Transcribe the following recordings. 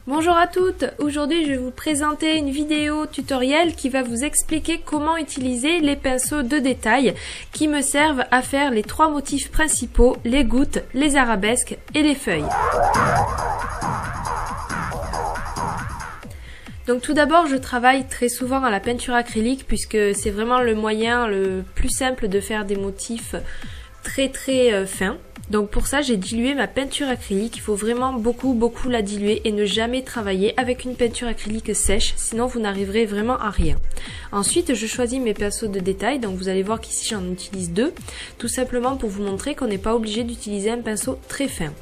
Bonjour à toutes, aujourd'hui je vais vous présenter une vidéo tutoriel qui va vous expliquer comment utiliser les pinceaux de détail qui me servent à faire les trois motifs principaux, les gouttes, les arabesques et les feuilles. Donc tout d'abord je travaille très souvent à la peinture acrylique puisque c'est vraiment le moyen le plus simple de faire des motifs très fins. Donc pour ça j'ai dilué ma peinture acrylique, il faut vraiment beaucoup la diluer et ne jamais travailler avec une peinture acrylique sèche, sinon vous n'arriverez vraiment à rien. Ensuite je choisis mes pinceaux de détail, donc vous allez voir qu'ici j'en utilise deux, tout simplement pour vous montrer qu'on n'est pas obligé d'utiliser un pinceau très fin.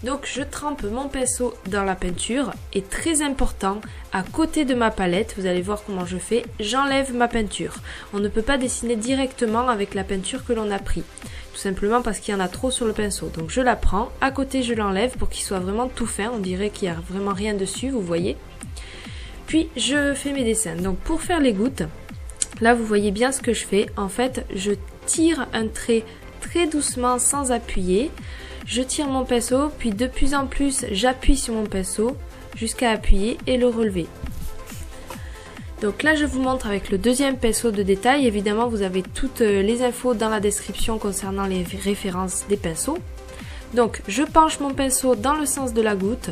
Donc je trempe mon pinceau dans la peinture et très important, à côté de ma palette, vous allez voir comment je fais, j'enlève ma peinture. On ne peut pas dessiner directement avec la peinture que l'on a pris, tout simplement parce qu'il y en a trop sur le pinceau. Donc je la prends, à côté je l'enlève pour qu'il soit vraiment tout fin, on dirait qu'il n'y a vraiment rien dessus, vous voyez. Puis je fais mes dessins. Donc pour faire les gouttes, là vous voyez bien ce que je fais, en fait je tire un trait très doucement sans appuyer. Je tire mon pinceau, puis de plus en plus j'appuie sur mon pinceau jusqu'à appuyer et le relever. Donc là je vous montre avec le deuxième pinceau de détail, évidemment vous avez toutes les infos dans la description concernant les références des pinceaux. Donc je penche mon pinceau dans le sens de la goutte,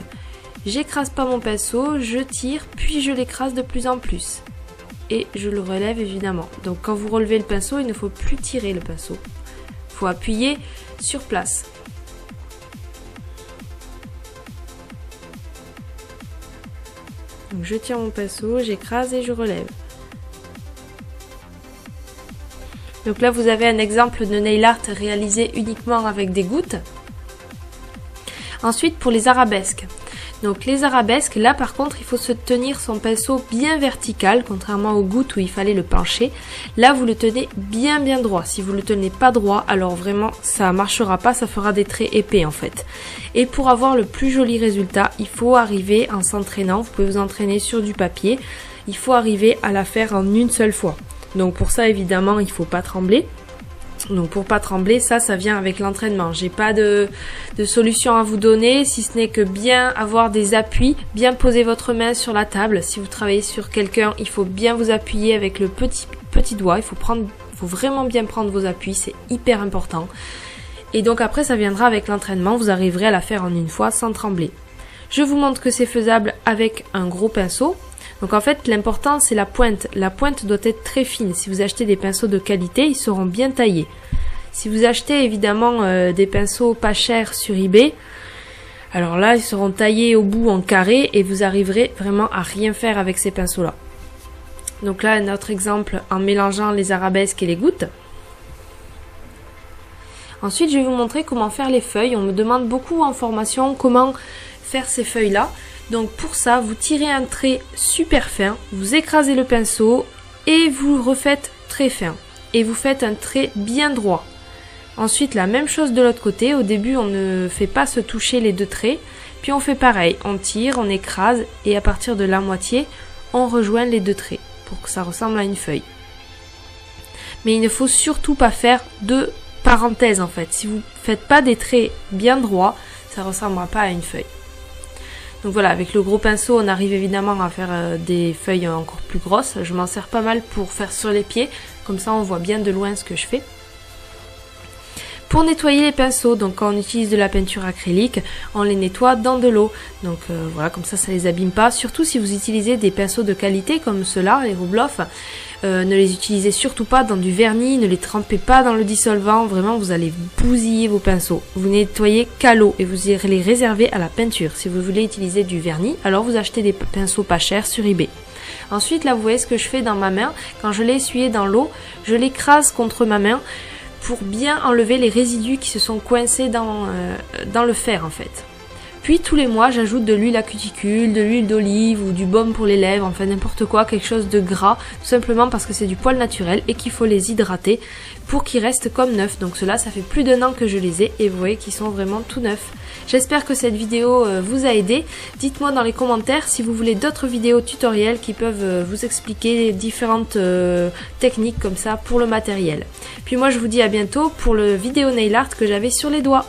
j'écrase pas mon pinceau, je tire, puis je l'écrase de plus en plus. Et je le relève évidemment. Donc quand vous relevez le pinceau, il ne faut plus tirer le pinceau, il faut appuyer sur place. Donc je tire mon pinceau, j'écrase et je relève. Donc là vous avez un exemple de nail art réalisé uniquement avec des gouttes. Ensuite pour les arabesques. Donc les arabesques, là par contre il faut se tenir son pinceau bien vertical, contrairement aux gouttes où il fallait le pencher. Là vous le tenez bien droit. Si vous le tenez pas droit, alors vraiment ça marchera pas, ça fera des traits épais en fait. Et pour avoir le plus joli résultat, il faut arriver en s'entraînant, vous pouvez vous entraîner sur du papier, il faut arriver à la faire en une seule fois. Donc pour ça évidemment il faut pas trembler. Donc pour pas trembler, ça vient avec l'entraînement. J'ai pas de solution à vous donner, si ce n'est que bien avoir des appuis, bien poser votre main sur la table. Si vous travaillez sur quelqu'un, il faut bien vous appuyer avec le petit doigt. Il faut vraiment bien prendre vos appuis, c'est hyper important. Et donc après ça viendra avec l'entraînement, vous arriverez à la faire en une fois sans trembler. Je vous montre que c'est faisable avec un gros pinceau. Donc en fait l'important c'est la pointe. La pointe doit être très fine. Si vous achetez des pinceaux de qualité, ils seront bien taillés. Si vous achetez évidemment des pinceaux pas chers sur eBay, alors là ils seront taillés au bout en carré et vous arriverez vraiment à rien faire avec ces pinceaux là. Donc là un autre exemple en mélangeant les arabesques et les gouttes. Ensuite je vais vous montrer comment faire les feuilles. On me demande beaucoup en formation comment faire ces feuilles là. Donc pour ça, vous tirez un trait super fin, vous écrasez le pinceau et vous refaites très fin. Et vous faites un trait bien droit. Ensuite, la même chose de l'autre côté. Au début, on ne fait pas se toucher les deux traits. Puis on fait pareil, on tire, on écrase et à partir de la moitié, on rejoint les deux traits pour que ça ressemble à une feuille. Mais il ne faut surtout pas faire de parenthèses en fait. Si vous ne faites pas des traits bien droits, ça ne ressemblera pas à une feuille. Donc voilà, avec le gros pinceau, on arrive évidemment à faire des feuilles encore plus grosses. Je m'en sers pas mal pour faire sur les pieds, comme ça on voit bien de loin ce que je fais. Pour nettoyer les pinceaux, donc quand on utilise de la peinture acrylique, on les nettoie dans de l'eau. Donc voilà, comme ça les abîme pas. Surtout si vous utilisez des pinceaux de qualité comme ceux-là, les Rubloff, ne les utilisez surtout pas dans du vernis, ne les trempez pas dans le dissolvant. Vraiment, vous allez bousiller vos pinceaux. Vous nettoyez qu'à l'eau et vous irez les réserver à la peinture. Si vous voulez utiliser du vernis, alors vous achetez des pinceaux pas chers sur eBay. Ensuite, là, vous voyez ce que je fais dans ma main. Quand je l'ai essuyé dans l'eau, je l'écrase contre ma main pour bien enlever les résidus qui se sont coincés dans le fer en fait. Puis tous les mois j'ajoute de l'huile à cuticule, de l'huile d'olive ou du baume pour les lèvres, enfin n'importe quoi, quelque chose de gras, tout simplement parce que c'est du poil naturel et qu'il faut les hydrater pour qu'ils restent comme neufs. Donc ceux-là ça fait plus d'1 an que je les ai et vous voyez qu'ils sont vraiment tout neufs. J'espère que cette vidéo vous a aidé. Dites-moi dans les commentaires si vous voulez d'autres vidéos tutoriels qui peuvent vous expliquer différentes techniques comme ça pour le matériel. Puis moi je vous dis à bientôt pour le vidéo nail art que j'avais sur les doigts.